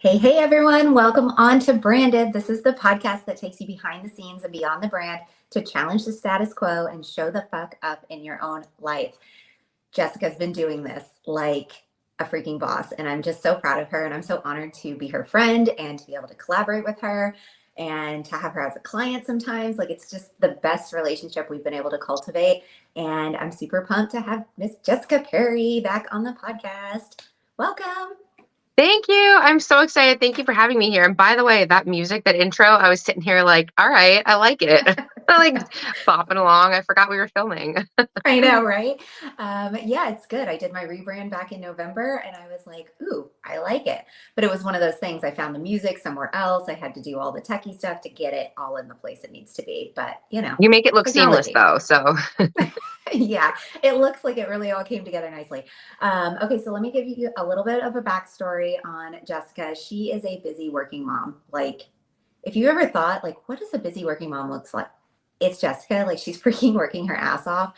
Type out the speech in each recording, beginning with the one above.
Hey, everyone. Welcome on to Branded. This is the podcast that takes you behind the scenes and beyond the brand to challenge the status quo and show the fuck up in your own life. Jessica's been doing this like a freaking boss, and I'm just so proud of her, and I'm so honored to be her friend and to be able to collaborate with her and to have her as a client sometimes. Like, it's just the best relationship we've been able to cultivate, and I'm super pumped to have Miss Jessica Perry back on the podcast. Welcome. Thank you. I'm so excited. Thank you for having me here. And by the way, that music, that intro, I was sitting here like, all right, I like it. Like bopping along. I forgot we were filming. I know, right? Yeah, it's good. I did my rebrand back in November and I was like, ooh, I like it. But it was one of those things. I found the music somewhere else. I had to do all the techie stuff to get it all in the place it needs to be. But, You make it look seamless technology. though. So Yeah, it looks like it really all came together nicely. Okay, so let me give you a little bit of a backstory on Jessica. She is a busy working mom. Like, if you ever thought, like, what does a busy working mom looks like? It's Jessica. Like, she's freaking working her ass off.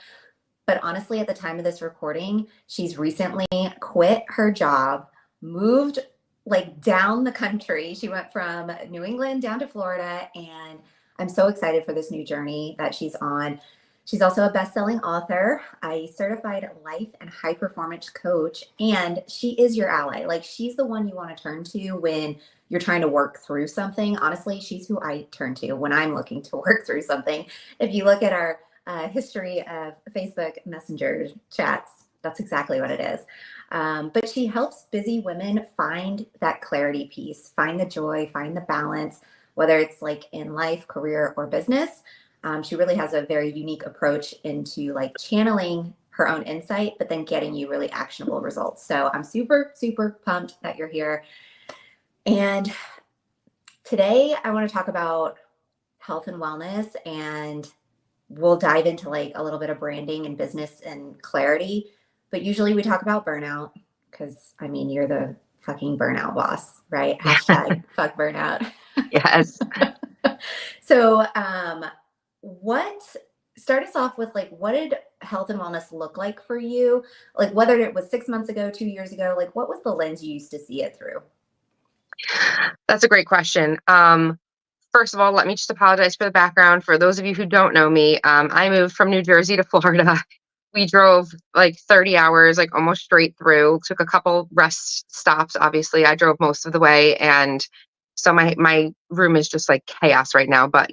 But honestly, at the time of this recording, she's recently quit her job, moved like down the country. She went from New England down to Florida, and I'm so excited for this new journey that she's on. She's also a best-selling author, a certified life and high performance coach, and she is your ally. Like, she's the one you want to turn to when you're trying to work through something. Honestly, she's who I turn to when I'm looking to work through something. If you look at our history of Facebook Messenger chats, that's exactly what it is. But she helps busy women find that clarity piece, find the joy, find the balance, whether it's like in life, career, or business. She really has a very unique approach into like channeling her own insight, but then getting you really actionable results. So I'm super, super pumped that you're here. And today I want to talk about health and wellness, and we'll dive into like a little bit of branding and business and clarity. But usually we talk about burnout because, I mean, you're the fucking burnout boss, right? Hashtag fuck burnout. yes. So, start us off with like, what did health and wellness look like for you? Like, whether it was 6 months ago, 2 years ago, like what was the lens you used to see it through? That's a great question. First of all, let me just apologize for the background. For those of you who don't know me, I moved from New Jersey to Florida. We drove like 30 hours, like almost straight through, took a couple rest stops. Obviously, I drove most of the way. And so my room is just like chaos right now. But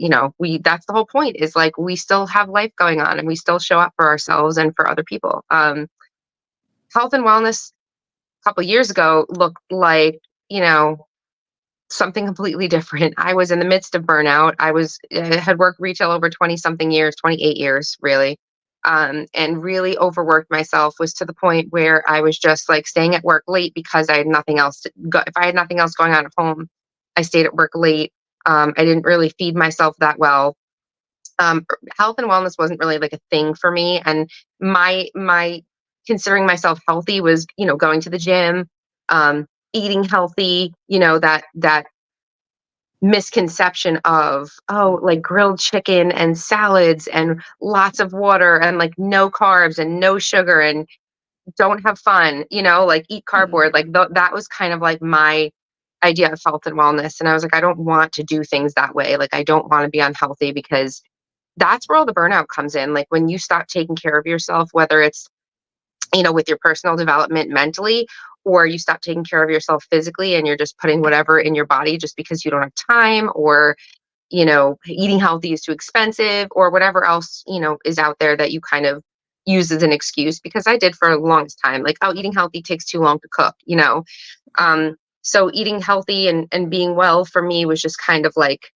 that's the whole point, is like we still have life going on and we still show up for ourselves and for other people. Health and wellness a couple years ago looked like, something completely different. I was in the midst of burnout. Had worked retail over 20 something years, 28 years really. And really overworked myself, was to the point where I was just like staying at work late because I had nothing else to go. If I had nothing else going on at home, I stayed at work late. I didn't really feed myself that well. Health and wellness wasn't really like a thing for me. And my considering myself healthy was, going to the gym, eating healthy, that misconception of, oh, like grilled chicken and salads and lots of water and like no carbs and no sugar and don't have fun, like eat cardboard. Like that was kind of like my idea of health and wellness. And I was like, I don't want to do things that way. Like, I don't want to be unhealthy, because that's where all the burnout comes in. Like, when you stop taking care of yourself, whether it's, with your personal development mentally, or you stop taking care of yourself physically and you're just putting whatever in your body just because you don't have time, or, eating healthy is too expensive, or whatever else, is out there that you kind of use as an excuse, because I did for the longest time, like, oh, eating healthy takes too long to cook, so eating healthy and being well for me was just kind of like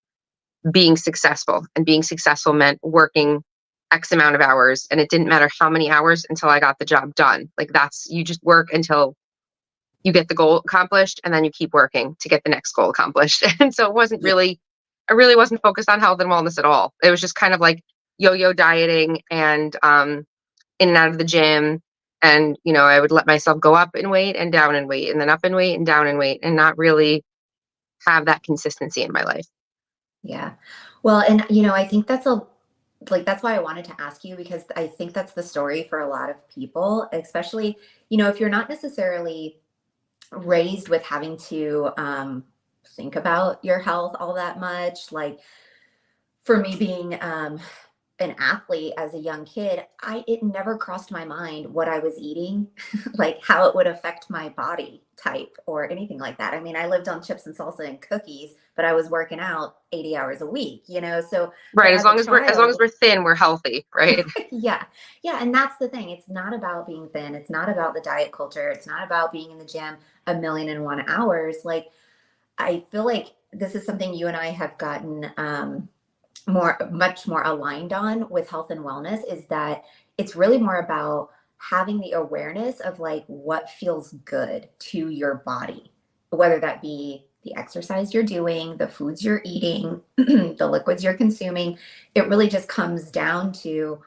being successful, and being successful meant working X amount of hours, and it didn't matter how many hours until I got the job done. Like, you just work until you get the goal accomplished, and then you keep working to get the next goal accomplished. And so I really wasn't focused on health and wellness at all. It was just kind of like yo-yo dieting and in and out of the gym. And, I would let myself go up in weight and down in weight, and then up in weight and down in weight, and not really have that consistency in my life. Yeah. Well, and I think that's why I wanted to ask you, because I think that's the story for a lot of people, especially, if you're not necessarily raised with having to think about your health all that much. Like for me being an athlete as a young kid, it never crossed my mind what I was eating, like how it would affect my body type or anything like that. I mean, I lived on chips and salsa and cookies, but I was working out 80 hours a week, you know? So, but Right. as a As long as child, we're thin, we're healthy, right? yeah. Yeah. And that's the thing. It's not about being thin. It's not about the diet culture. It's not about being in the gym 1,000,001 hours. Like, I feel like this is something you and I have gotten much more aligned on with health and wellness, is that it's really more about having the awareness of like what feels good to your body, whether that be the exercise you're doing, the foods you're eating, the liquids you're consuming. It really just comes down to,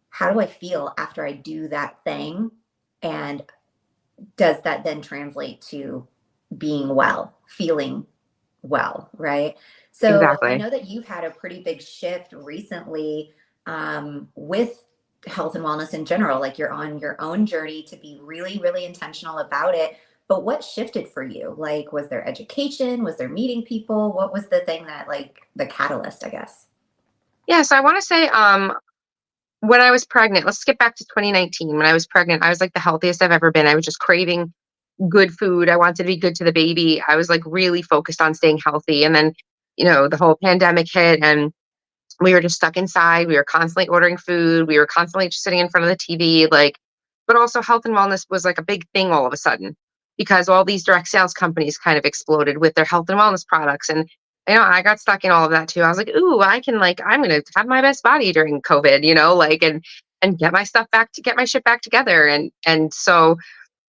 how do I feel after I do that thing? And does that then translate to being well, feeling well, right? So I Exactly. know that you've had a pretty big shift recently with health and wellness in general. Like you're on your own journey to be really, really intentional about it. But what shifted for you? Like, was there education? Was there meeting people? What was the thing that, like, the catalyst, I guess? Yeah. So I want to say, when I was pregnant, let's skip back to 2019. When I was pregnant, I was like the healthiest I've ever been. I was just craving good food. I wanted to be good to the baby. I was like really focused on staying healthy. And then, the whole pandemic hit and we were just stuck inside. We were constantly ordering food. We were constantly just sitting in front of the TV. Like, but also health and wellness was like a big thing all of a sudden because all these direct sales companies kind of exploded with their health and wellness products. And, I got stuck in all of that too. I was like, ooh, I can like, I'm going to have my best body during COVID, like, and get my stuff back to get my shit back together. And so,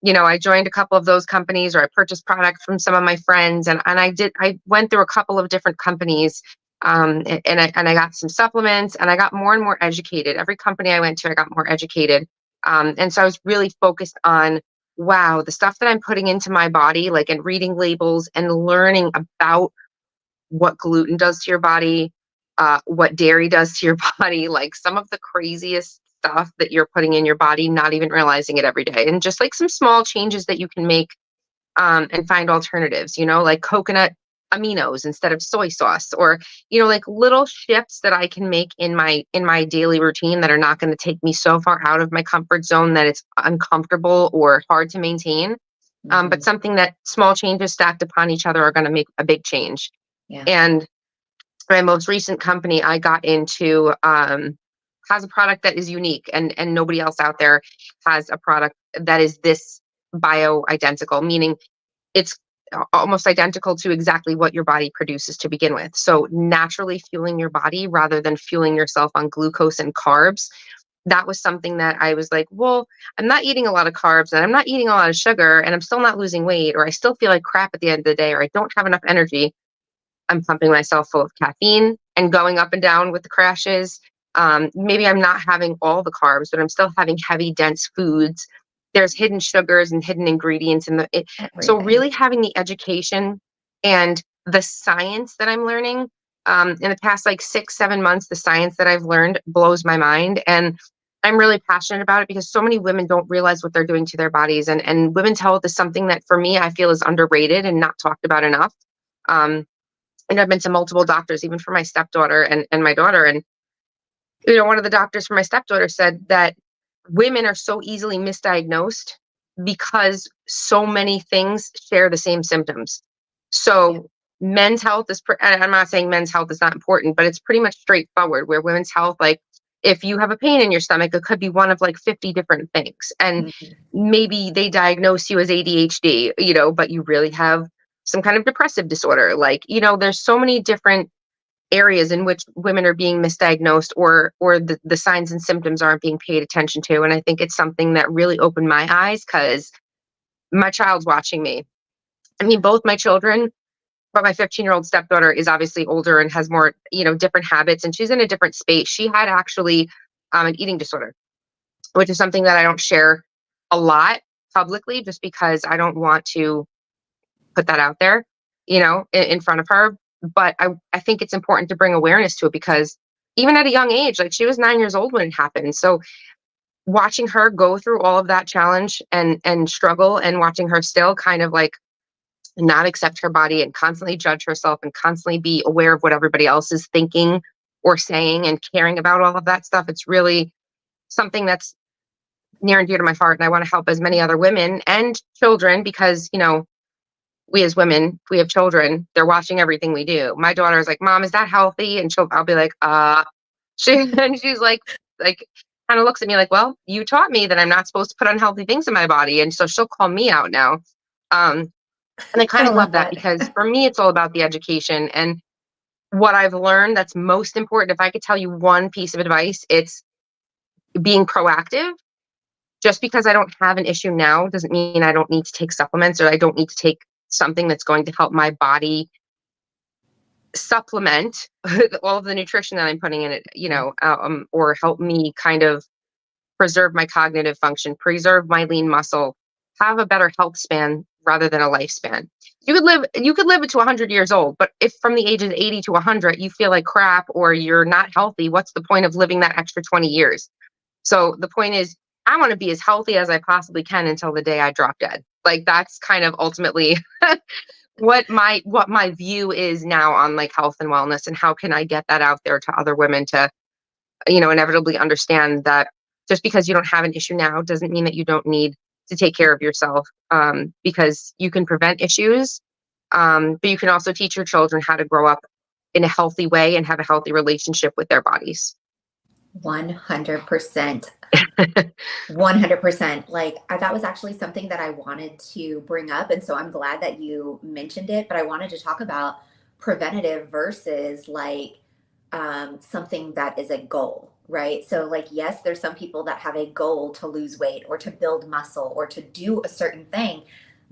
I joined a couple of those companies or I purchased product from some of my friends and I went through a couple of different companies and I got some supplements and I got more and more educated. Every company I went to, I got more educated. And so I was really focused on, wow, the stuff that I'm putting into my body, like and reading labels and learning about what gluten does to your body, what dairy does to your body, like some of the craziest stuff that you're putting in your body, not even realizing it every day. And just like some small changes that you can make and find alternatives, like coconut aminos instead of soy sauce or, like little shifts that I can make in my daily routine that are not going to take me so far out of my comfort zone that it's uncomfortable or hard to maintain. But Hmm. something that small changes stacked upon each other are going to make a big change. Yeah. And my most recent company I got into has a product that is unique and nobody else out there has a product that is this bio identical, meaning it's almost identical to exactly what your body produces to begin with. So naturally fueling your body rather than fueling yourself on glucose and carbs. That was something that I was like, well, I'm not eating a lot of carbs and I'm not eating a lot of sugar and I'm still not losing weight or I still feel like crap at the end of the day or I don't have enough energy. I'm pumping myself full of caffeine and going up and down with the crashes. Maybe I'm not having all the carbs, but I'm still having heavy, dense foods. There's hidden sugars and hidden ingredients in so Everything. really having the education and the science that I'm learning in the past like 6, 7 months, the science that I've learned blows my mind. And I'm really passionate about it because so many women don't realize what they're doing to their bodies. And women's health is something that for me, I feel is underrated and not talked about enough. Um, and I've been to multiple doctors, even for my stepdaughter and my daughter. And, one of the doctors for my stepdaughter said that women are so easily misdiagnosed because so many things share the same symptoms. Yeah. So men's health is, and I'm not saying men's health is not important, but it's pretty much straightforward where women's health, like if you have a pain in your stomach, it could be one of like 50 different things. And Mhm. maybe they diagnose you as ADHD, but you really have some kind of depressive disorder. Like, there's so many different areas in which women are being misdiagnosed or the signs and symptoms aren't being paid attention to. And I think it's something that really opened my eyes because my child's watching me. I mean, Yeah. both my children, but my 15-year-old stepdaughter is obviously older and has more, different habits and she's in a different space. She had actually an eating disorder, which is something that I don't share a lot publicly just because I don't want to put that out there, in front of her. But I think it's important to bring awareness to it because even at a young age, like she was 9 years old when it happened. So watching her go through all of that challenge and struggle, and watching her still kind of like not accept her body and constantly judge herself and constantly be aware of what everybody else is thinking or saying and caring about all of that stuff. It's really something that's near and dear to my heart. And I want to help as many other women and children because, we as women, we have children, they're watching everything we do. My daughter's like, Mom, is that healthy? And I'll be like, and she's like, kind of looks at me like, well, you taught me that I'm not supposed to put unhealthy things in my body. And so she'll call me out now. Um, and I kind I of love love that that. because for me, it's all about the education and what I've learned that's most important. If I could tell you one piece of advice, it's being proactive. Just because I don't have an issue now doesn't mean I don't need to take supplements or I don't need to take something that's going to help my body supplement all of the nutrition that I'm putting in it, or help me kind of preserve my cognitive function, preserve my lean muscle, have a better health span rather than a lifespan. You could live it to 100 years old, but if from the ages 80 to 100 you feel like crap or you're not healthy, what's the point of living that extra 20 years? So the point is, I want to be as healthy as I possibly can until the day I drop dead. Like that's kind of ultimately what my view is now on like health and wellness, and how can I get that out there to other women to, inevitably understand that just because you don't have an issue now doesn't mean that you don't need to take care of yourself, because you can prevent issues, but you can also teach your children how to grow up in a healthy way and have a healthy relationship with their bodies. 100%. 100%. Like, that was actually something that I wanted to bring up. And so I'm glad that you mentioned it. But I wanted to talk about preventative versus like something that is a goal, right? So, like, yes, there's some people that have a goal to lose weight or to build muscle or to do a certain thing.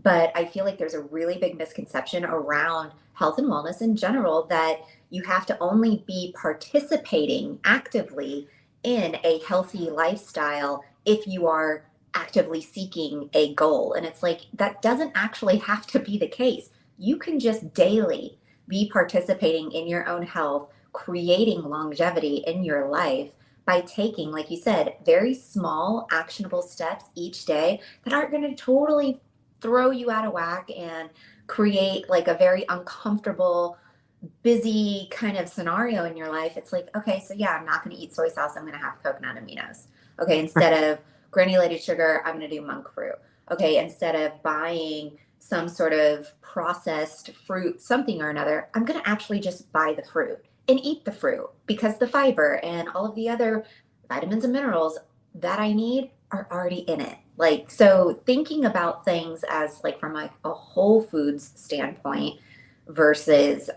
But I feel like there's a really big misconception around health and wellness in general that you have to only be participating actively in a healthy lifestyle if you are actively seeking a goal. And it's like, that doesn't actually have to be the case. You can just daily be participating in your own health, creating longevity in your life by taking, like you said, very small, actionable steps each day that aren't going to totally throw you out of whack and create like a very uncomfortable busy kind of scenario in your life. It's like, okay, so yeah, I'm not going to eat soy sauce. I'm going to have coconut aminos. Okay, instead of granulated sugar, I'm going to do monk fruit. Okay, instead of buying some sort of processed fruit, something or another, I'm going to actually just buy the fruit and eat the fruit because the fiber and all of the other vitamins and minerals that I need are already in it. Like, so thinking about things as like from like a whole foods standpoint versus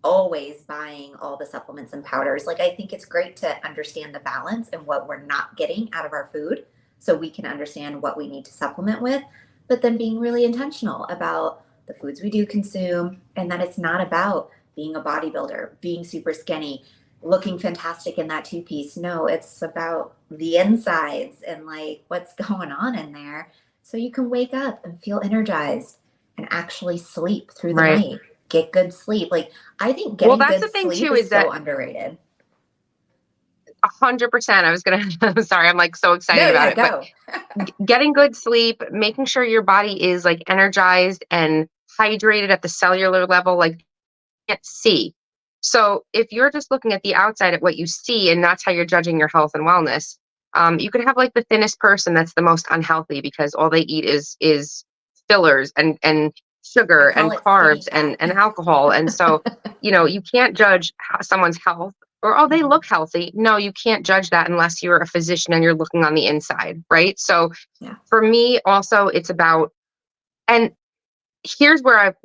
always buying all the supplements and powders. Like, I think it's great to understand the balance and what we're not getting out of our food so we can understand what we need to supplement with, but then being really intentional about the foods we do consume and that it's not about being a bodybuilder, being super skinny, looking fantastic in that two piece. No, it's about the insides and like what's going on in there so you can wake up and feel energized and actually sleep through the Right. night, get good sleep. Like, I think Well, getting that's the good thing sleep too, is is so that underrated. 100%. I was gonna. I'm sorry. I'm like so No, excited about yeah, it, but go. getting good sleep, making sure your body is like energized and hydrated at the cellular level, like you can't see. So if you're just looking at the outside at what you see, and that's how you're judging your health and wellness, you could have like the thinnest person that's the most unhealthy because all they eat is fillers and I sugar call and it skinny carbs fat. and alcohol. And so, you can't judge someone's health or, oh, they Mhm. look healthy. No, you can't judge that unless you're a physician and you're looking on the inside, right? So Yeah. for me also it's about, and here's where I've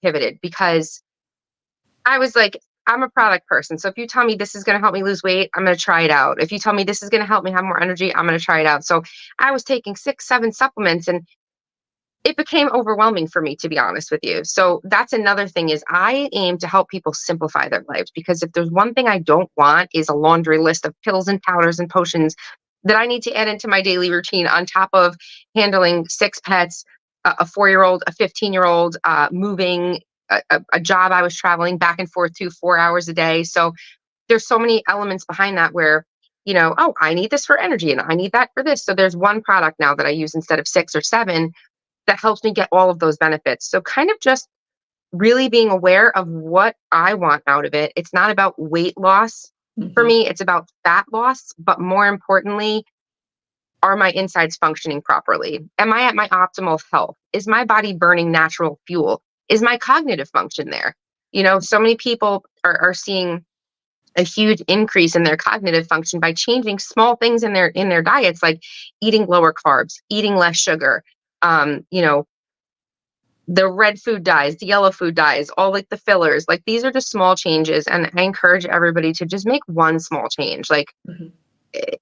pivoted because I was like, I'm a product person. So if you tell me this is going to help me lose weight, I'm going to try it out. If you tell me this is going to help me have more energy, I'm going to try it out. So I was taking 6 7 supplements, and it became overwhelming for me, to be honest with you. So that's another thing, is I aim to help people simplify their lives, because if there's one thing I don't want is a laundry list of pills and powders and potions that I need to add into my daily routine on top of handling 6 pets, a 4-year old, a 15-year-old, moving, a job I was traveling back and forth to 4 hours a day. So there's so many elements behind that where oh, I need this for energy and I need that for this. So there's one product now that I use instead of 6 or 7 that helps me get all of those benefits. So kind of just really being aware of what I want out of it. It's not about weight loss. For Mhm. me, it's about fat loss, but more importantly, are my insides functioning properly? Am I at my optimal health? Is my body burning natural fuel? Is my cognitive function there? So many people are seeing a huge increase in their cognitive function by changing small things in their diets, like eating lower carbs, eating less sugar, um, you know, the red food dyes, the yellow food dyes, all like the fillers. Like these are just small changes. And I encourage everybody to just make one small change. Like Mhm.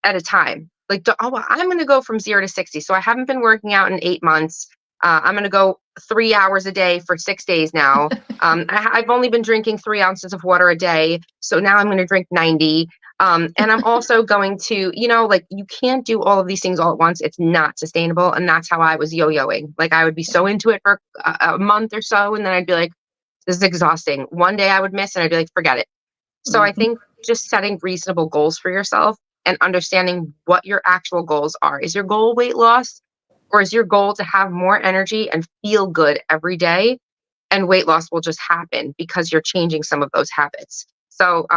at a time. Like, well, I'm going to go from 0 to 60. So I haven't been working out in 8 months. I'm going to go 3 hours a day for 6 days now. I've only been drinking 3 ounces of water a day. So now I'm going to drink 90. And I'm also going to, like you can't do all of these things all at once. It's not sustainable. And that's how I was yo-yoing. Like I would be so into it for a month or so. And then I'd be like, this is exhausting. One day I would miss and I'd be like, forget it. So I Mhm. think just setting reasonable goals for yourself and understanding what your actual goals are. Is your goal weight loss, or is your goal to have more energy and feel good every day? And weight loss will just happen because you're changing some of those habits. So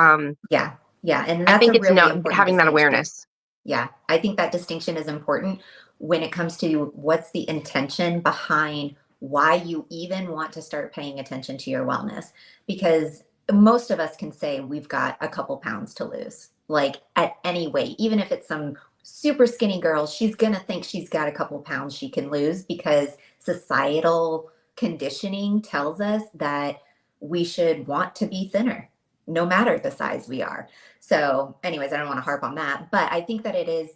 Yeah. Yeah. And I that's think a it's really important having that distinction. awareness. Yeah. I think that distinction is important when it comes to what's the intention behind why you even want to start paying attention to your wellness. Because most of us can say we've got a couple pounds to lose, like at any weight, even if it's some super skinny girl, she's going to think she's got a couple pounds she can lose because societal conditioning tells us that we should want to be thinner no matter the size we are. So, anyways, I don't want to harp on that, but I think that it is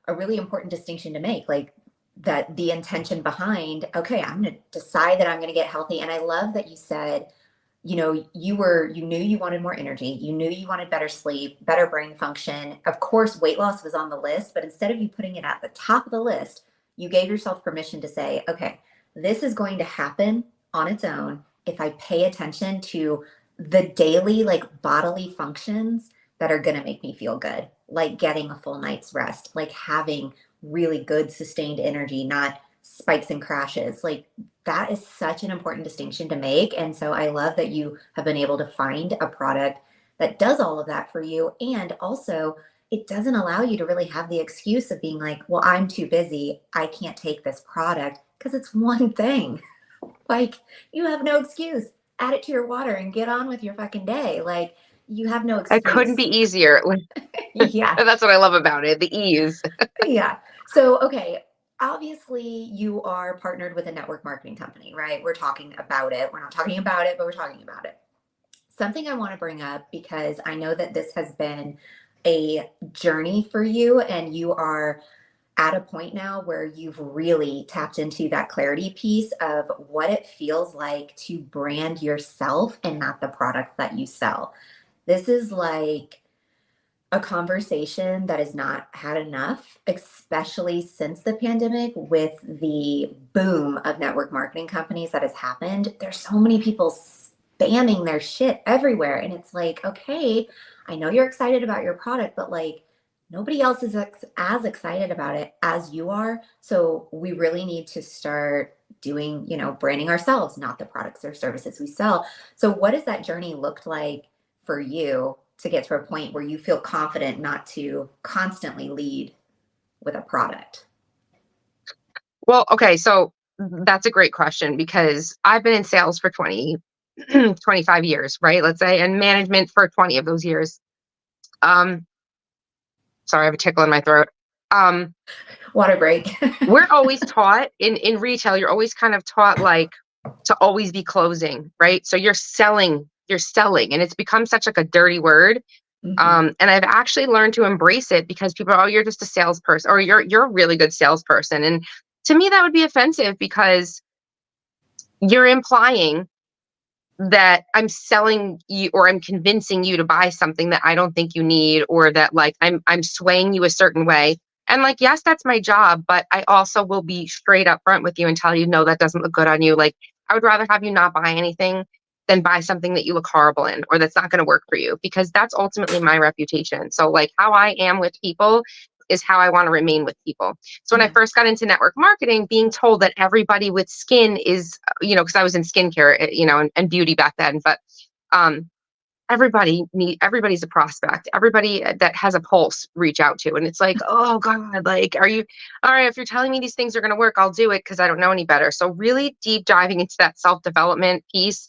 a really important distinction to make. Like, that the intention behind, okay, I'm going to decide that I'm going to get healthy. And I love that you said, you knew you wanted more energy, you knew you wanted better sleep, better brain function. Of course, weight loss was on the list, but instead of you putting it at the top of the list, you gave yourself permission to say, okay, this is going to happen on its own if I pay attention to the daily, like bodily functions that are going to make me feel good, like getting a full night's rest, like having really good sustained energy, not spikes and crashes. Like that is such an important distinction to make. And so I love that you have been able to find a product that does all of that for you. And also, it doesn't allow you to really have the excuse of being like, well, I'm too busy. I can't take this product because it's one thing. Like, you have no excuse. Add it to your water and get on with your fucking day. Like, you have no It couldn't be excuse. easier. Like, Yeah. that's what I love about it, the ease. Yeah. So, okay, obviously you are partnered with a network marketing company, right? We're talking about it. We're not talking about it, but we're talking about it. Something I want to bring up because I know that this has been a journey for you and you are at a point now where you've really tapped into that clarity piece of what it feels like to brand yourself and not the product that you sell. This is like a conversation that has not had enough, especially since the pandemic with the boom of network marketing companies that has happened. There's so many people spamming their shit everywhere. And it's like, okay, I know you're excited about your product, but like nobody else is as excited about it as you are. So we really need to start doing, branding ourselves, not the products or services we sell. So what does that journey look like for you to get to a point where you feel confident not to constantly lead with a product? Well, okay, so that's a great question because I've been in sales for 25 years, right? Let's say, and management for 20 of those years. Um, Sorry, I have a tickle in my throat. Um, Water break. we're always taught in retail, you're always kind of taught like to always be closing, right? So you're selling, and it's become such like a dirty word. Hmm. And I've actually learned to embrace it because people are, oh, you're just a salesperson, or you're a really good salesperson. And to me, that would be offensive because you're implying that I'm selling you or I'm convincing you to buy something that I don't think you need, or that like I'm swaying you a certain way. And like, yes, that's my job, but I also will be straight up front with you and tell you, no, that doesn't look good on you. Like, I would rather have you not buy anything than buy something that you look horrible in or that's not going to work for you, because that's ultimately my reputation. So like how I am with people is how I want to remain with people. So when I Yeah. first got into network marketing, being told that everybody with skin is, because I was in skincare, and beauty back then, but um, everybody's a prospect. Everybody that has a pulse, reach out to. And it's like, oh God, like, are you all right? If you're telling me these things are going to work, I'll do it because I don't know any better. So really deep diving into that self-development piece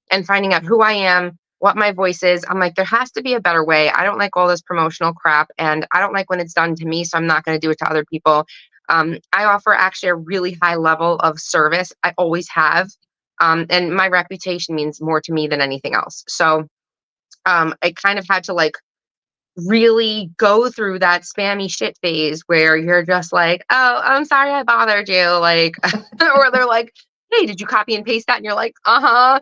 and finding out who I am, what my voice is. I'm like, there has to be a better way. I don't like all this promotional crap, and I don't like when it's done to me. So I'm not going to do it to other people. I offer actually a really high level of service. I always have. And my reputation means more to me than anything else. So I kind of had to like really go through that spammy shit phase where you're just like, oh, I'm sorry I bothered you. Like, or they're like, hey, did you copy and paste that? And you're like, uh-huh.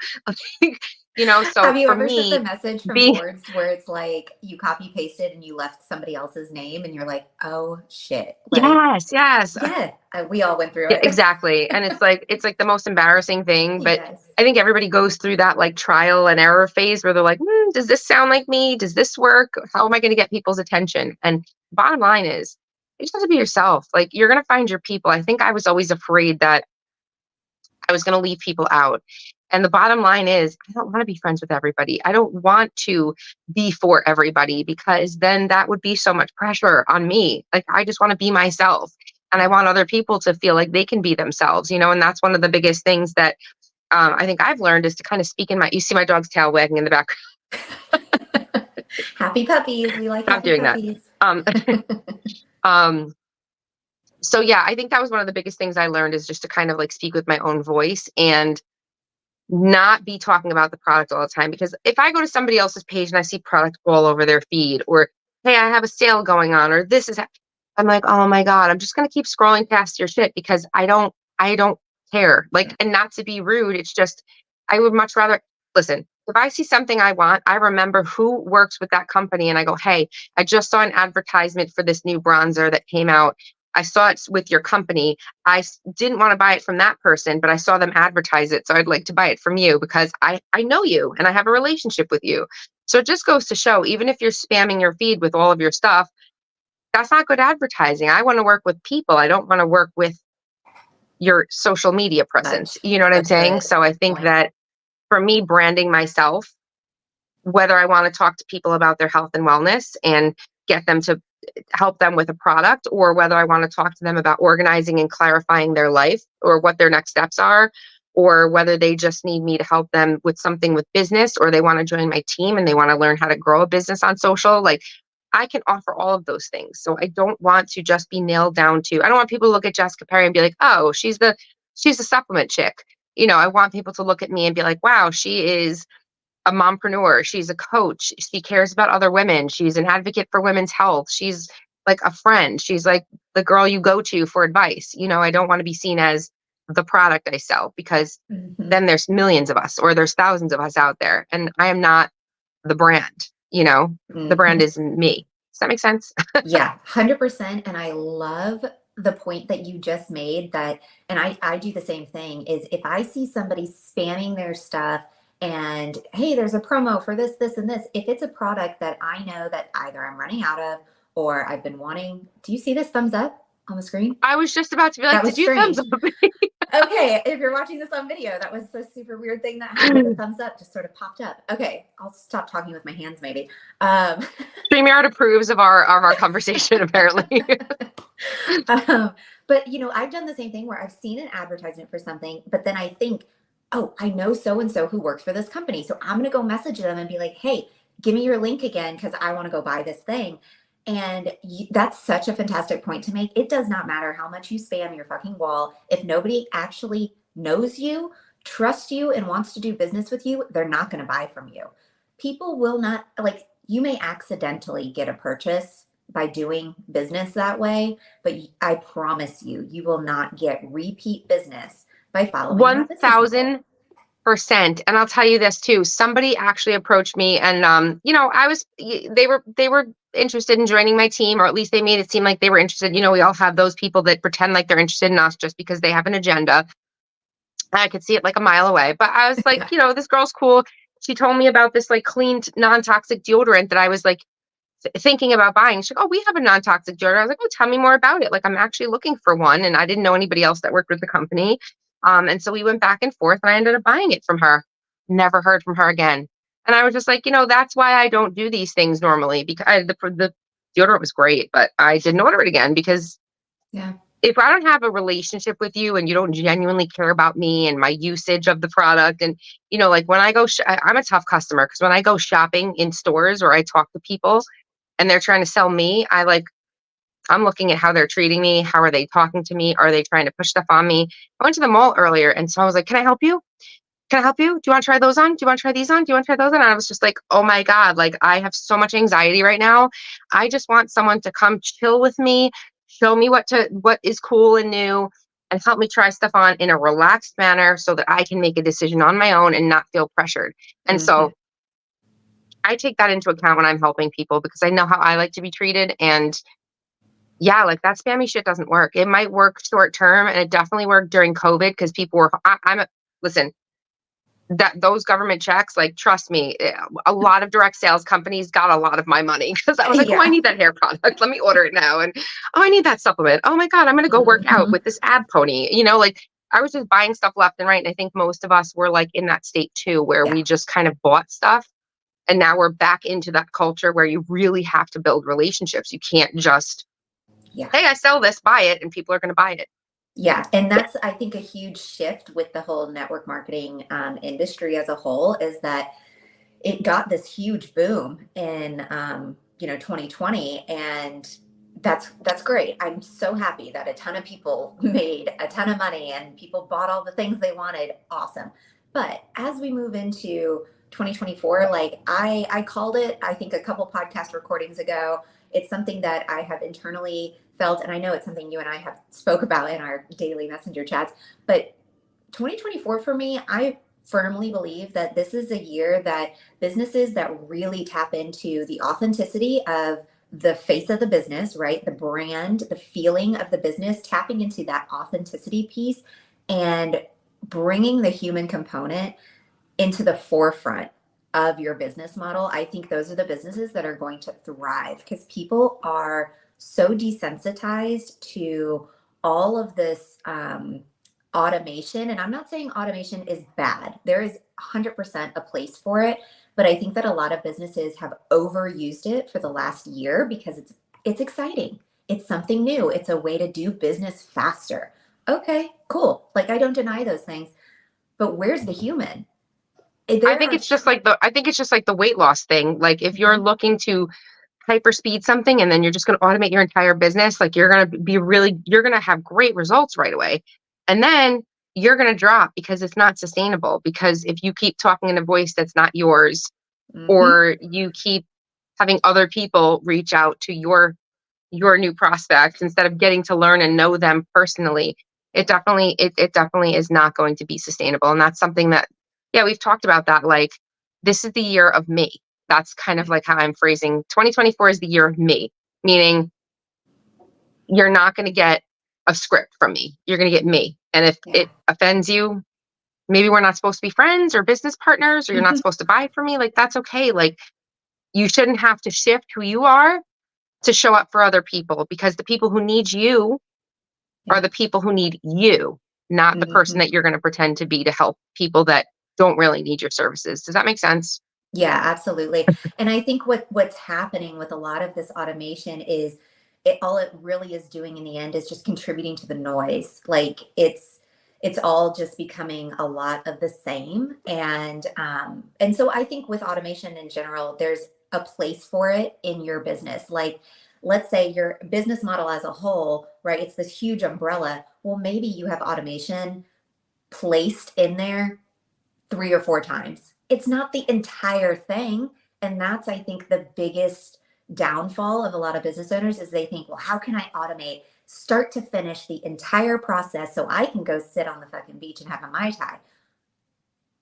So Have you for ever sent the me, message from being, boards where it's like you copy pasted and you left somebody else's name and you're like, oh shit. Like, yes, yes. yeah, we all went through Yeah, it. exactly. And it's like the most embarrassing thing, but Yes. I think everybody goes through that like trial and error phase where they're like, does this sound like me? Does this work? How am I going to get people's attention? And bottom line is, you just have to be yourself. Like you're going to find your people. I think I was always afraid that I was going to leave people out. And the bottom line is, I don't want to be friends with everybody. I don't want to be for everybody, because then that would be so much pressure on me. Like, I just want to be myself. And I want other people to feel like they can be themselves, and that's one of the biggest things that I think I've learned is to kind of speak in you see my dog's tail wagging in the background. Happy puppies. We like Stop happy doing that. puppies. Um, um, so yeah, I think that was one of the biggest things I learned, is just to kind of like speak with my own voice and not be talking about the product all the time. Because if I go to somebody else's page and I see product all over their feed, or hey, I have a sale going on, or I'm like, oh my God, I'm just gonna keep scrolling past your shit because I don't care. Like, and not to be rude, it's just I would much rather listen. If I see something I want, I remember who works with that company and I go, hey, I just saw an advertisement for this new bronzer that came out. I saw it with your company. Didn't want to buy it from that person, but I saw them advertise it. So I'd like to buy it from you because I know you and I have a relationship with you. So it just goes to show, even if you're spamming your feed with all of your stuff, that's not good advertising. I want to work with people. I don't want to work with your social media presence. Such You know what I'm a saying? good So I think point. that for me, branding myself, whether I want to talk to people about their health and wellness and get them to help them with a product, or whether I want to talk to them about organizing and clarifying their life or what their next steps are, or whether they just need me to help them with something with business, or they want to join my team and they want to learn how to grow a business on social. Like, I can offer all of those things. So I don't want to just be nailed down to, I don't want people to look at Jessica Perry and be like, oh, she's the supplement chick. I want people to look at me and be like, wow, she is a mompreneur. She's a coach. She cares about other women. She's an advocate for women's health. She's like a friend. She's like the girl you go to for advice. I don't want to be seen as the product I sell, because Mhm. then there's millions of us, or there's thousands of us out there. And I am not the brand, the brand Mhm. is me. Does that make sense? Yeah, 100%. And I love the point that you just made that, and I do the same thing, is if I see somebody spamming their stuff and hey, there's a promo for this, this, and this, if it's a product that I know that either I'm running out of or I've been wanting, do you see this thumbs up on the screen? I was just about to be like, That was did you thumbs strange. up? Okay, if you're watching this on video, that was a super weird thing that happened. The thumbs up just sort of popped up. Okay, I'll stop talking with my hands maybe. Um, StreamYard approves of our conversation, apparently. um, but I've done the same thing where I've seen an advertisement for something, but then I think, oh, I know so and so who works for this company, so I'm gonna go message them and be like, hey, give me your link again because I want to go buy this thing. And that's such a fantastic point to make. It does not matter how much you spam your fucking wall. If nobody actually knows you, trusts you, and wants to do business with you, they're not going to buy from you. People will not, like, you may accidentally get a purchase by doing business that way, but I promise you, you will not get repeat business by following that business model. 1,000%. And I'll tell you this too. Somebody actually approached me, and they were interested in joining my team, or at least they made it seem like they were interested. We all have those people that pretend like they're interested in us just because they have an agenda. I could see it like a mile away. But I was like, Yeah. this girl's cool. She told me about this like clean, non-toxic deodorant that I was like thinking about buying. She's like, "Oh, we have a non-toxic deodorant." I was like, "Oh, tell me more about it." Like, I'm actually looking for one, and I didn't know anybody else that worked with the company. And so we went back and forth, and I ended up buying it from her. Never heard from her again. And I was just like, that's why I don't do these things normally, because the deodorant was great, but I didn't order it again because Yeah. if I don't have a relationship with you and you don't genuinely care about me and my usage of the product, and like when I go, I'm a tough customer because when I go shopping in stores or I talk to people and they're trying to sell me, I'm looking at how they're treating me. How are they talking to me? Are they trying to push stuff on me? I went to the mall earlier and so I was like, "Can I help you? Can I help you? Do you want to try those on? Do you want to try these on? Do you want to try those on?" And I was just like, "Oh my God, like I have so much anxiety right now. I just want someone to come chill with me, show me what is cool and new, and help me try stuff on in a relaxed manner so that I can make a decision on my own and not feel pressured." And Hmm. so I take that into account when I'm helping people because I know how I like to be treated. And yeah, like that spammy shit doesn't work. It might work short term, and it definitely worked during COVID because people were. Listen, that those government checks, like trust me, a lot of direct sales companies got a lot of my money because I was like, "Oh, I Yeah. need that hair product. Let me order it now." And "Oh, I need that supplement. Oh my God, I'm gonna go work out Hmm. with this ab pony." Like I was just buying stuff left and right, and I think most of us were like in that state too, where Yeah. we just kind of bought stuff. And now we're back into that culture where you really have to build relationships. You can't just, Yeah. "Hey, I sell this, buy it," and people are going to buy it. Yeah, and that's, I think, a huge shift with the whole network marketing industry as a whole is that it got this huge boom in 2020, and that's great. I'm so happy that a ton of people made a ton of money and people bought all the things they wanted. Awesome. But as we move into 2024, like I called it, I think a couple podcast recordings ago. It's something that I have internally felt, and I know it's something you and I have spoke about in our daily messenger chats. But 2024 for me, I firmly believe that this is a year that businesses that really tap into the authenticity of the face of the business, right? The brand, the feeling of the business, tapping into that authenticity piece and bringing the human component into the forefront of your business model. I think those are the businesses that are going to thrive because people are so desensitized to all of this automation. And I'm not saying automation is bad, there is 100% a place for it. But I think that a lot of businesses have overused it for the last year because it's exciting. It's something new. It's a way to do business faster. Okay, cool. Like I don't deny those things, but where's the human? There are I think it's just like the weight loss thing. Like if you're Mhm. looking to hyper speed something and then you're just going to automate your entire business, like you're going to have great results right away. And then you're going to drop because it's not sustainable. Because if you keep talking in a voice that's not yours, Mhm. or you keep having other people reach out to your new prospects instead of getting to learn and know them personally, Yeah. it definitely is not going to be sustainable. And that's something that, yeah, we've talked about that. Like, this is the year of me. That's kind of Yeah. like how I'm phrasing 2024 is the year of me, meaning you're not going to get a script from me. You're going to get me. And if Yeah. it offends you, maybe we're not supposed to be friends or business partners, or you're not Mhm. supposed to buy from me. Like, that's okay. Like, you shouldn't have to shift who you are to show up for other people, because the people who need you are Yeah. the people who need you, not the person Mhm. that you're going to pretend to be to help people that don't really need your services. Does that make sense? Yeah, absolutely. And I think what's happening with a lot of this automation is all it really is doing in the end is just contributing to the noise. Like it's all just becoming a lot of the same. And so I think with automation in general, there's a place for it in your business. Like let's say your business model as a whole, right? It's this huge umbrella. Well, maybe you have automation placed in there 3 or 4 times. It's not the entire thing, and that's, I think, the biggest downfall of a lot of business owners is they think, "Well, how can I automate start to finish the entire process so I can go sit on the fucking beach and have a Mai Tai?"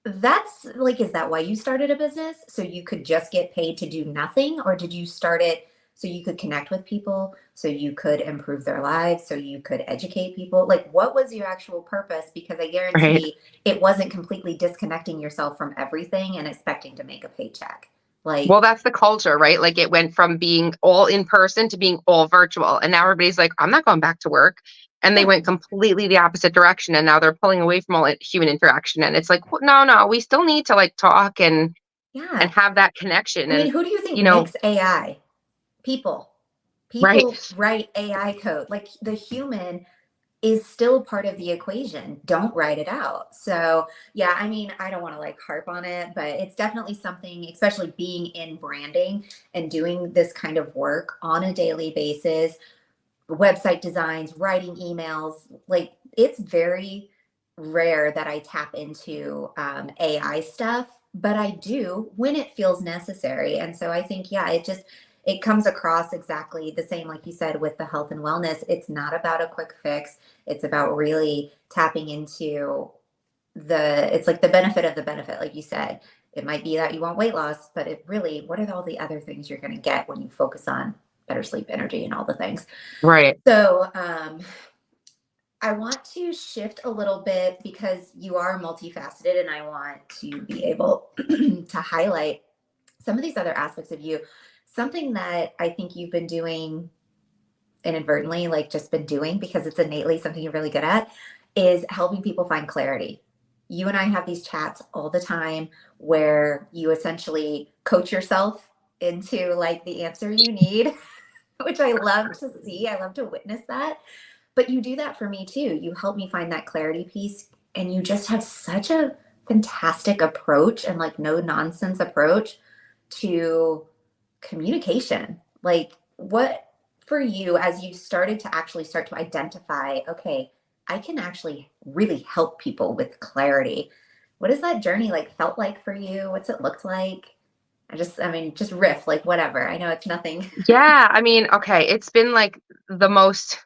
That's like, is that why you started a business? So you could just get paid to do nothing? Or did you start it so you could connect with people, so you could improve their lives, so you could educate people. Like, what was your actual purpose? Because I Right. guarantee it wasn't completely disconnecting yourself from everything and expecting to make a paycheck. Well, Like, that's the culture, right? Like it went from being all in person to being all virtual. And now everybody's like, I'm not going back to work. And they yeah, went completely the opposite direction. And now they're pulling away from all human interaction. And it's like, no, no, we still need to like talk and yeah. have that connection. I mean, And, who do you think you know, makes AI? People. right, People write AI code. Like, the human is still part of the equation. Don't write it out. So, yeah, I mean, I don't want to like harp on it, but it's definitely something, especially being in branding and doing this kind of work on a daily basis, website designs, writing emails. Like, it's very rare that I tap into AI stuff, but I do when it feels necessary. And so I think, yeah, it comes across exactly the same, like you said, with the health and wellness. It's not about a quick fix. It's about really tapping into it's like the benefit of the benefit, like you said. It might be that you want weight loss, but it really, what are all the other things you're going to get when you focus on better sleep, energy, and all the things? right. So, I want to shift a little bit because you are multifaceted, and I want to be able to highlight some of these other aspects of you. Something that I think you've been doing inadvertently, like just been doing because it's innately something you're really good at, is helping people find clarity. You and I have these chats all the time where you essentially coach yourself into like the answer you need, which I love to see. I love to witness that. But you do that for me too. You help me find that clarity piece, and you just have such a fantastic approach and like no nonsense approach to communication. Like, what for you, as you started to actually start to identify, okay, I can actually really help people with clarity. What has that journey like felt like for you? What's it looked like? I mean, just riff, like whatever. I know it's nothing. Yeah. I mean, okay. It's been like the most,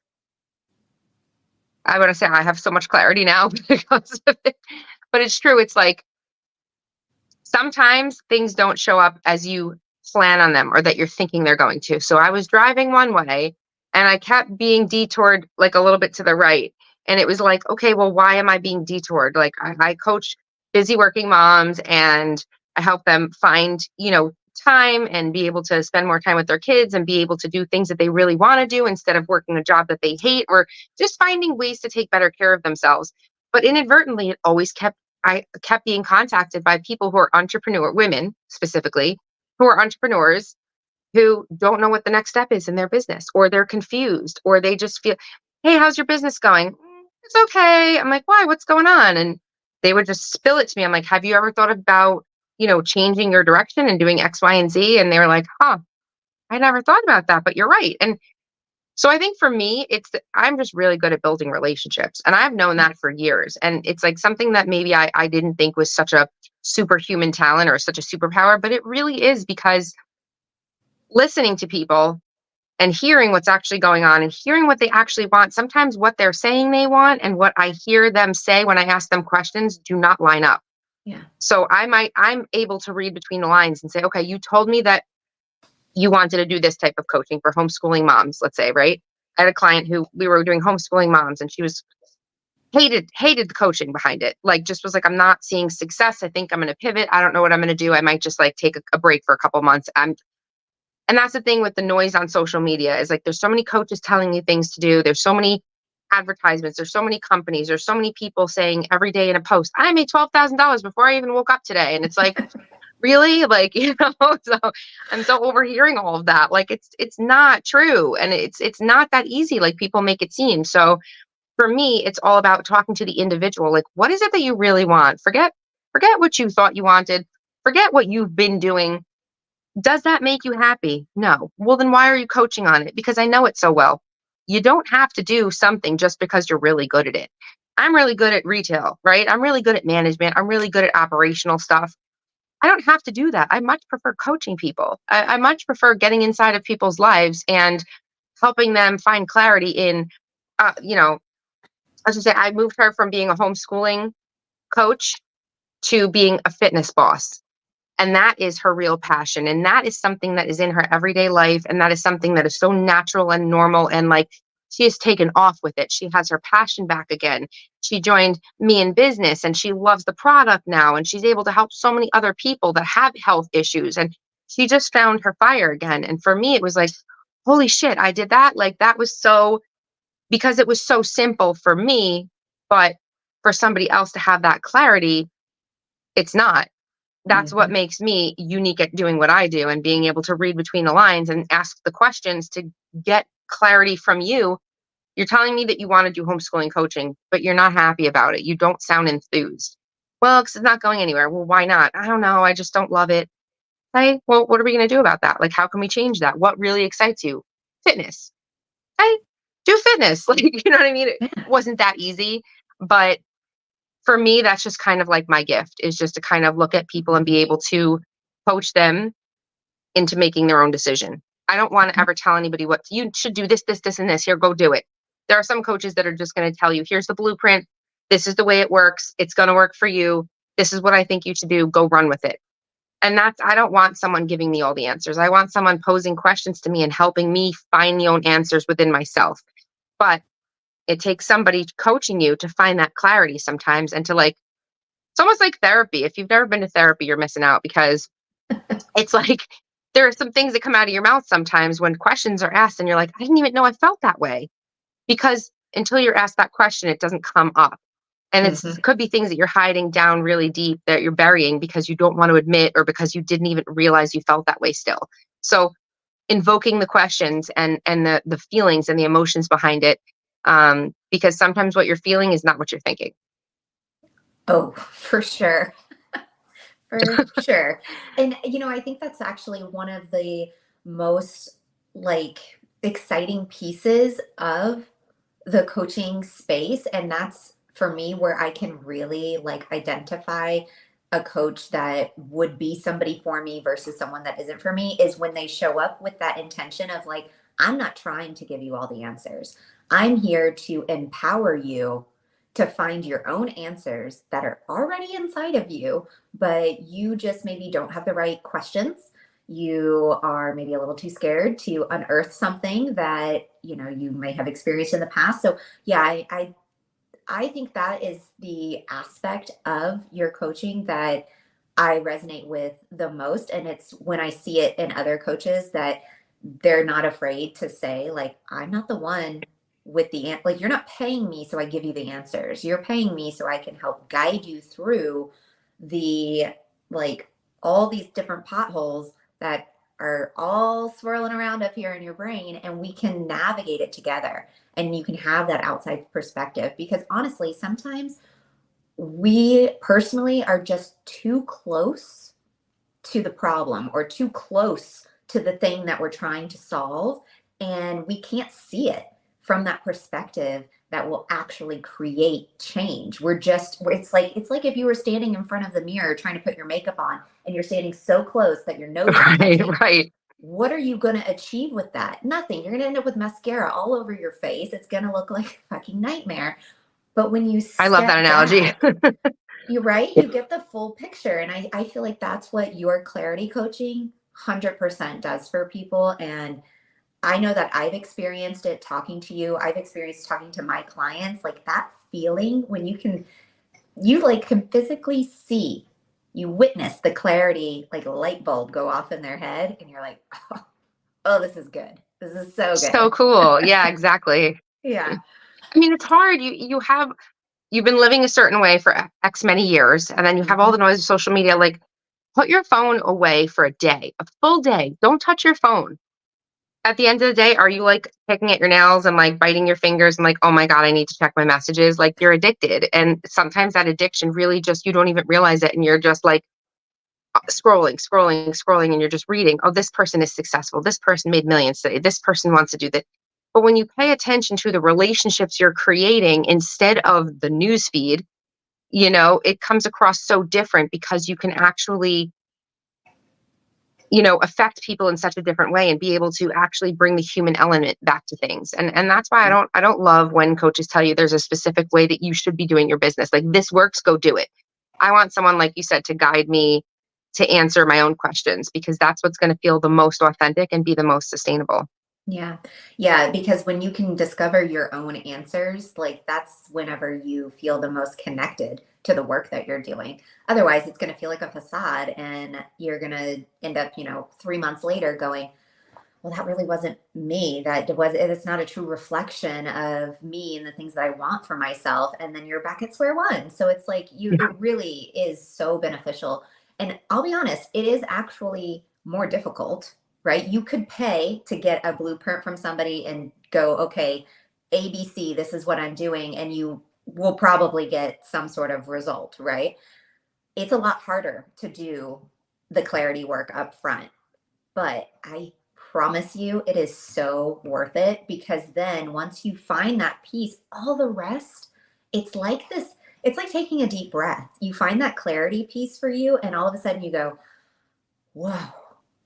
I want to say I have so much clarity now because of it, but it's true. It's like, sometimes things don't show up as you plan on them or that you're thinking they're going to. So I was driving one way and I kept being detoured like a little bit to the right. And it was like, okay, well, why am I being detoured? Like I coach busy working moms and I help them find, time and be able to spend more time with their kids and be able to do things that they really want to do instead of working a job that they hate or just finding ways to take better care of themselves. But inadvertently, it always kept I kept being contacted by people who are entrepreneur women specifically, who are entrepreneurs who don't know what the next step is in their business, or they're confused, or they just feel, "Hey, how's your business going?" "Mm, it's okay." I'm like, "Why? What's going on?" And they would just spill it to me. I'm like, "Have you ever thought about, changing your direction and doing X, Y, and Z?" And they were like, "Huh, I never thought about that, but you're right." And so I think for me, I'm just really good at building relationships. And I've known that for years. And it's like something that maybe I didn't think was such a superhuman talent or such a superpower, but it really is because listening to people and hearing what's actually going on and hearing what they actually want, sometimes what they're saying they want and what I hear them say when I ask them questions do not line up. Yeah. So I'm able to read between the lines and say, okay, you told me that you wanted to do this type of coaching for homeschooling moms, let's say, right? I had a client who we were doing homeschooling moms and she was hated the coaching behind it. Like just was like, I'm not seeing success. I think I'm going to pivot. I don't know what I'm going to do. I might just like take a break for a couple months. And that's the thing with the noise on social media is like, there's so many coaches telling you things to do. There's so many advertisements. There's so many companies. There's so many people saying every day in a post, I made $12,000 before I even woke up today. And it's like, really? Like, so I'm so overhearing all of that. Like it's not true. And it's not that easy like people make it seem. So for me, it's all about talking to the individual. Like, what is it that you really want? Forget what you thought you wanted. Forget what you've been doing. Does that make you happy? No. Well, then why are you coaching on it? Because I know it so well. You don't have to do something just because you're really good at it. I'm really good at retail, right? I'm really good at management. I'm really good at operational stuff. I don't have to do that. I much prefer coaching people. I much prefer getting inside of people's lives and helping them find clarity in, uh, you know, I should say, I moved her from being a homeschooling coach to being a fitness boss. And that is her real passion. And that is something that is in her everyday life. And that is something that is so natural and normal. And like she has taken off with it. She has her passion back again. She joined me in business and she loves the product now. And she's able to help so many other people that have health issues. And she just found her fire again. And for me, it was like, holy shit, I did that. Like that was so, because it was so simple for me, but for somebody else to have that clarity, it's not. That's what Mhm. makes me unique at doing what I do and being able to read between the lines and ask the questions to get clarity from you. You're telling me that you want to do homeschooling coaching, but you're not happy about it. You don't sound enthused. Well, because it's not going anywhere. Well, why not? I don't know. I just don't love it. Hey, well, what are we going to do about that? Like, how can we change that? What really excites you? Fitness. Hey, do fitness. Like, you know what I mean? It Yeah. wasn't that easy, but for me, that's just kind of like my gift is just to kind of look at people and be able to coach them into making their own decision. I don't want to ever tell anybody what you should do this, this, this, and this. Here, go do it. There are some coaches that are just going to tell you, here's the blueprint. This is the way it works. It's going to work for you. This is what I think you should do. Go run with it. And I don't want someone giving me all the answers. I want someone posing questions to me and helping me find the own answers within myself. But it takes somebody coaching you to find that clarity sometimes and to like, it's almost like therapy. If you've never been to therapy, you're missing out because it's like there are some things that come out of your mouth sometimes when questions are asked and you're like, I didn't even know I felt that way. Because until you're asked that question, it doesn't come up. And it's Mhm. could be things that you're hiding down really deep that you're burying because you don't want to admit or because you didn't even realize you felt that way still. So invoking the questions and the feelings and the emotions behind it, because sometimes what you're feeling is not what you're thinking. Oh, for sure. For sure. And I think that's actually one of the most like exciting pieces of the coaching space, and that's for me where I can really like identify a coach that would be somebody for me versus someone that isn't for me is when they show up with that intention of like, I'm not trying to give you all the answers. I'm here to empower you to find your own answers that are already inside of you, but you just maybe don't have the right questions. You are maybe a little too scared to unearth something that you may have experienced in the past. So yeah, I think that is the aspect of your coaching that I resonate with the most. And it's when I see it in other coaches that they're not afraid to say, like, I'm not the one with like, you're not paying me so I give you the answers. You're paying me so I can help guide you through the, like, all these different potholes that are all swirling around up here in your brain, and we can navigate it together and you can have that outside perspective. Because honestly, sometimes we personally are just too close to the problem or too close to the thing that we're trying to solve, and we can't see it from that perspective that will actually create change. It's like if you were standing in front of the mirror trying to put your makeup on and you're standing so close that your nose is Right, touching. right. What are you going to achieve with that? Nothing. You're going to end up with mascara all over your face. It's going to look like a fucking nightmare. But when you I love that step analogy. back, you're right, you get the full picture. And I feel like that's what your clarity coaching 100% does for people. And I know that I've experienced it talking to you. I've experienced talking to my clients, like that feeling when you like can physically see, you witness the clarity, like a light bulb go off in their head. And you're like, oh, this is good. This is so So good. cool. Yeah, exactly. Yeah. I mean, it's hard. You've been living a certain way for X many years, and then you have all Mhm. the noise of social media. Like, put your phone away for a day, a full day. Don't touch your phone. At the end of the day, are you like picking at your nails and like biting your fingers and like, oh my God, I need to check my messages? Like, you're addicted. And sometimes that addiction really just, you don't even realize it. And you're just like scrolling, scrolling, scrolling, and you're just reading, oh, this person is successful. This person made millions today. This person wants to do that. But when you pay attention to the relationships you're creating instead of the news feed, it comes across so different because you can actually, affect people in such a different way and be able to actually bring the human element back to things. And that's why I don't love when coaches tell you there's a specific way that you should be doing your business. Like, this works, go do it. I want someone, like you said, to guide me to answer my own questions, because that's what's going to feel the most authentic and be the most sustainable. Yeah. Yeah. Because when you can discover your own answers, like that's whenever you feel the most connected to the work that you're doing. Otherwise, it's going to feel like a facade and you're going to end up, 3 months later going, well, that really wasn't me. It's not a true reflection of me and the things that I want for myself. And then you're back at square one. So it's like Yeah. it really is so beneficial. And I'll be honest, it is actually more difficult, right? You could pay to get a blueprint from somebody and go, okay, ABC, this is what I'm doing. And you will probably get some sort of result, right? It's a lot harder to do the clarity work up front, but I promise you it is so worth it, because then once you find that piece, all the rest, it's like this, it's like taking a deep breath. You find that clarity piece for you, and all of a sudden you go, whoa,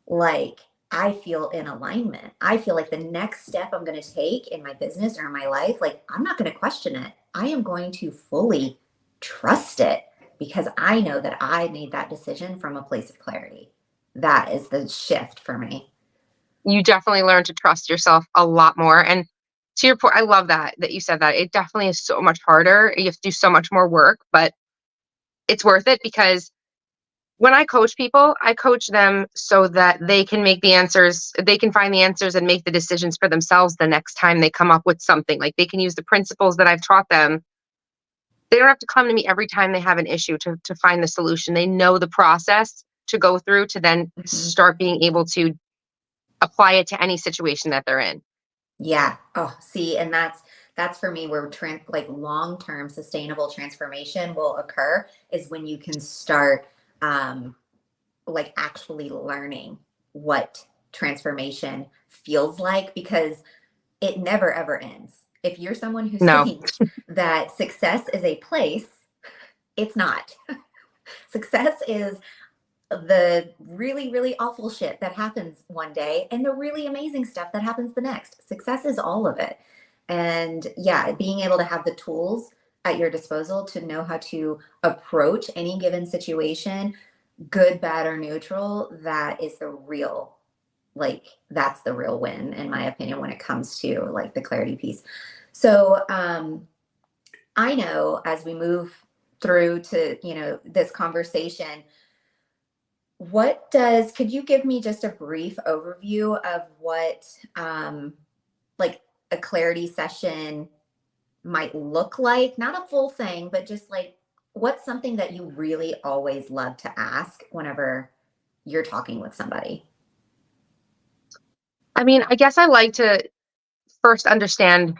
like I feel in alignment. I feel like the next step I'm going to take in my business or in my life, like I'm not going to question it. I am going to fully trust it because I know that I made that decision from a place of clarity. That is the shift for me. You definitely learn to trust yourself a lot more. And to your point, I love that you said that. It definitely is so much harder. You have to do so much more work, but it's worth it, because when I coach people, I coach them so that they can find the answers and make the decisions for themselves the next time they come up with something. Like they can use the principles that I've taught them. They don't have to come to me every time they have an issue to find the solution. They know the process to go through to then Mhm. start being able to apply it to any situation that they're in. Yeah. Oh, see, and that's for me where like long-term sustainable transformation will occur is when you can start um like actually learning what transformation feels like, because it never ever ends. If you're someone who No, thinks that success is a place, it's not. Success is the really, really awful shit that happens one day and the really amazing stuff that happens the next. Success is all of it. And yeah, being able to have the tools at your disposal to know how to approach any given situation, good, bad, or neutral, that is the real, like, that's the real win, in my opinion, when it comes to like the clarity piece. So, I know as we move through to, this conversation, could you give me just a brief overview of what like a clarity session might look like? Not a full thing, but just like what's something that you really always love to ask whenever you're talking with somebody? I mean, I guess I like to first understand,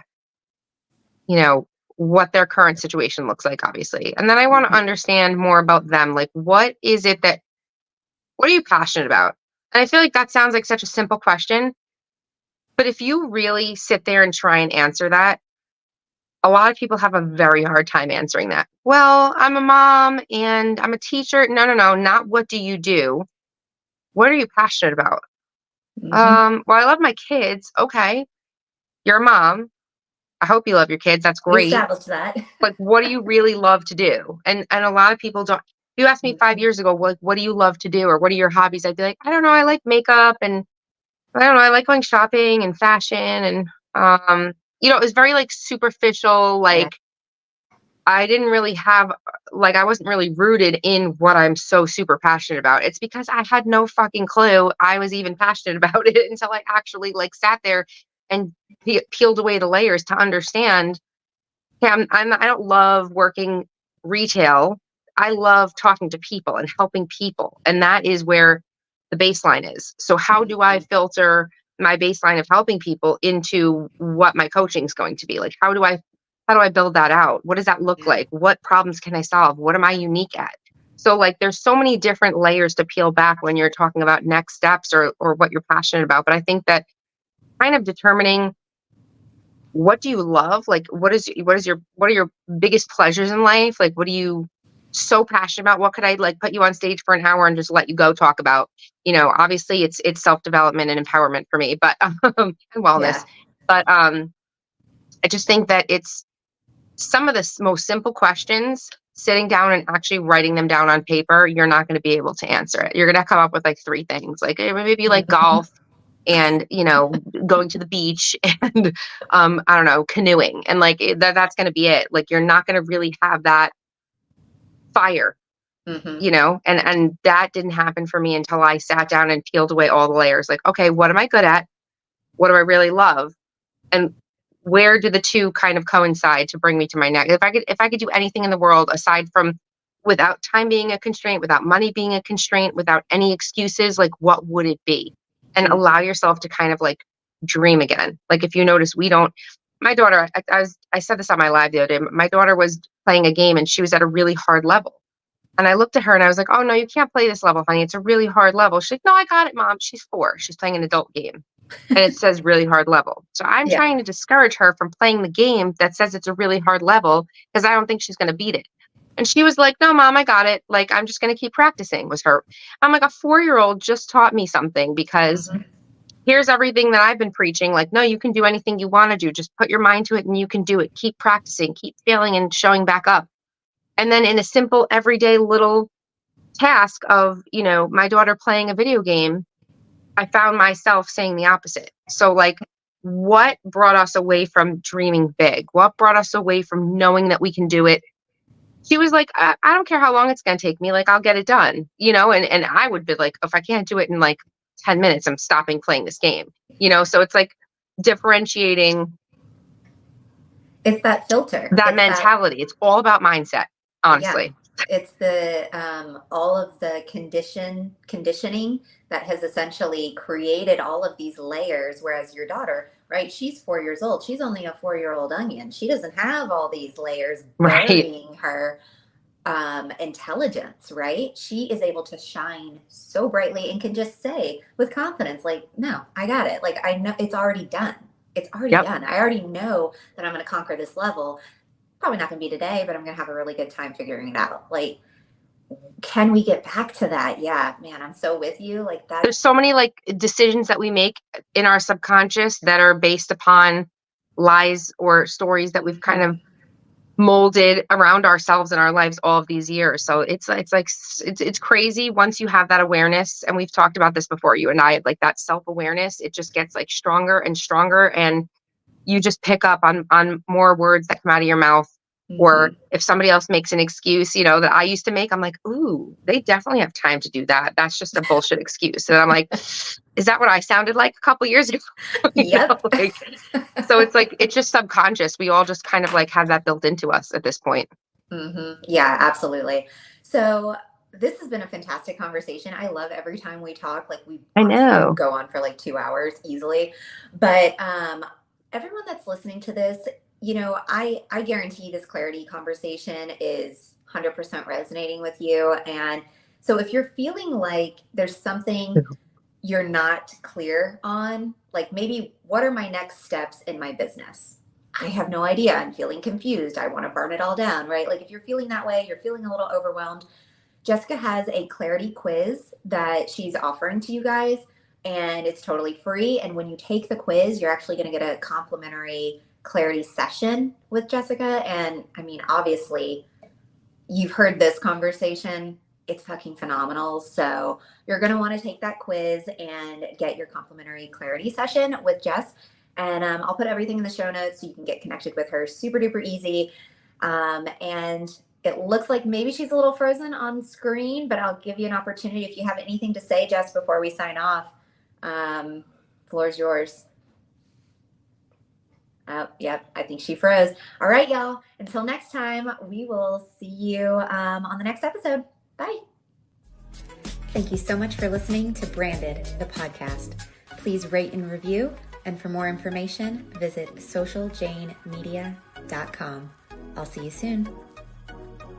you know, what their current situation looks like, obviously. And then I want to Mhm. understand more about them. Like, what are you passionate about? And I feel like that sounds like such a simple question. But if you really sit there and try and answer that, a lot of people have a very hard time answering that. Well, I'm a mom and I'm a teacher. No, no, no, not what do you do? What are you passionate about? Mhm. Well, I love my kids. Okay. You're a mom. I hope you love your kids. That's We great. established that. Like, what do you really love to do? And a lot of people don't. If you asked me five Mhm. years ago, like, what do you love to do, or what are your hobbies? I'd be like, I don't know. I like makeup, and I don't know. I like going shopping and fashion, and it was very like superficial. Yeah. Like, I didn't really have, like, I wasn't really rooted in what I'm so super passionate about. It's because I had no fucking clue I was even passionate about it until I actually like sat there and peeled away the layers to understand. Yeah, I don't love working retail. I love talking to people and helping people, and that is where the baseline is. So how do I Mhm. filter my baseline of helping people into what my coaching is going to be? Like, how do I build that out? What does that look Yeah. like? What problems can I solve? What am I unique at? So like there's so many different layers to peel back when you're talking about next steps or what you're passionate about. But I think that kind of determining what do you love? Like, what are your biggest pleasures in life? Like, what are you so passionate about? What could I like put you on stage for an hour and just let you go talk about? Obviously it's self-development and empowerment for me, but and wellness. Yeah. But I just think that it's some of the most simple questions sitting down and actually writing them down on paper, you're not going to be able to answer it. You're going to come up with like three things, like maybe you like Mhm. golf and, going to the beach and, I don't know, canoeing. And like that's going to be it. Like, you're not going to really have that fire, Mhm. and that didn't happen for me until I sat down and peeled away all the layers. Like, okay, what am I good at? What do I really love? And where do the two kind of coincide to bring me to my next? If I could do anything in the world aside from, without time being a constraint, without money being a constraint, without any excuses, like, what would it be? And allow Mhm. yourself to kind of like dream again. Like, if you notice, we don't. My daughter, I said this on my live the other day. My daughter was playing a game and she was at a really hard level. And I looked at her and I was like, "Oh no, you can't play this level, honey. It's a really hard level." She's like, "No, I got it, mom." She's 4. She's playing an adult game and it says really hard level. So I'm Yeah. trying to discourage her from playing the game that says it's a really hard level because I don't think she's going to beat it. And she was like, "No, mom, I got it. Like, I'm just going to keep practicing," was her. I'm like, a 4-year-old just taught me something, because Mhm. here's everything that I've been preaching. Like, no, you can do anything you want to do. Just put your mind to it and you can do it. Keep practicing, keep failing and showing back up. And then in a simple, everyday little task of, my daughter playing a video game, I found myself saying the opposite. So, like, what brought us away from dreaming big? What brought us away from knowing that we can do it? She was like, I don't care how long it's going to take me. Like, I'll get it done, and I would be like, if I can't do it in like 10 minutes, I'm stopping playing this game, So it's like differentiating It's that filter. that It's that, mentality. It's all about mindset, yeah. honestly. It's the all of the conditioning that has essentially created all of these layers. Whereas your daughter, right? She's 4 years old. She's only a 4-year-old onion. She doesn't have all these layers Right. burying her intelligence, right? She is able to shine so brightly and can just say with confidence, like, no, I got it. Like, I know it's already done. It's already Yep. done. I already know that I'm going to conquer this level. Probably not going to be today, but I'm going to have a really good time figuring it out. Like, can we get back to that? Yeah, man, I'm so with you. Like, There's that's, so many like decisions that we make in our subconscious that are based upon lies or stories that we've kind of mhm, molded around ourselves in our lives all of these years. So it's crazy once you have that awareness. And we've talked about this before, you and I, like, that self-awareness, it just gets like stronger and stronger, and you just pick up on more words that come out of your mouth. Or mhm. if somebody else makes an excuse, that I used to make, I'm like, ooh, they definitely have time to do that. That's just a bullshit excuse. And I'm like, is that what I sounded like a couple years ago? Yep. Like, so it's like, it's just subconscious. We all just kind of like have that built into us at this point. Yeah, absolutely. So this has been a fantastic conversation. I love every time we talk. Like, we I honestly could know. go on for like 2 hours easily. But everyone that's listening to this, I guarantee this clarity conversation is 100% resonating with you. And so if you're feeling like there's something you're not clear on, like, maybe what are my next steps in my business? I have no idea. I'm feeling confused. I want to burn it all down, right? Like, if you're feeling that way, you're feeling a little overwhelmed, Jessica has a clarity quiz that she's offering to you guys, and it's totally free. And when you take the quiz, you're actually going to get a complimentary clarity session with Jessica. And I mean, obviously, you've heard this conversation. It's fucking phenomenal. So you're going to want to take that quiz and get your complimentary clarity session with Jess. And I'll put everything in the show notes so you can get connected with her. Super duper easy. And it looks like maybe she's a little frozen on screen, but I'll give you an opportunity if you have anything to say, Jess, before we sign off. Um, Floor's yours. Oh, yep. I think she froze. All right, y'all. Until next time, we will see you on the next episode. Bye. Thank you so much for listening to Branded, the podcast. Please rate and review. And for more information, visit socialjanemedia.com. I'll see you soon.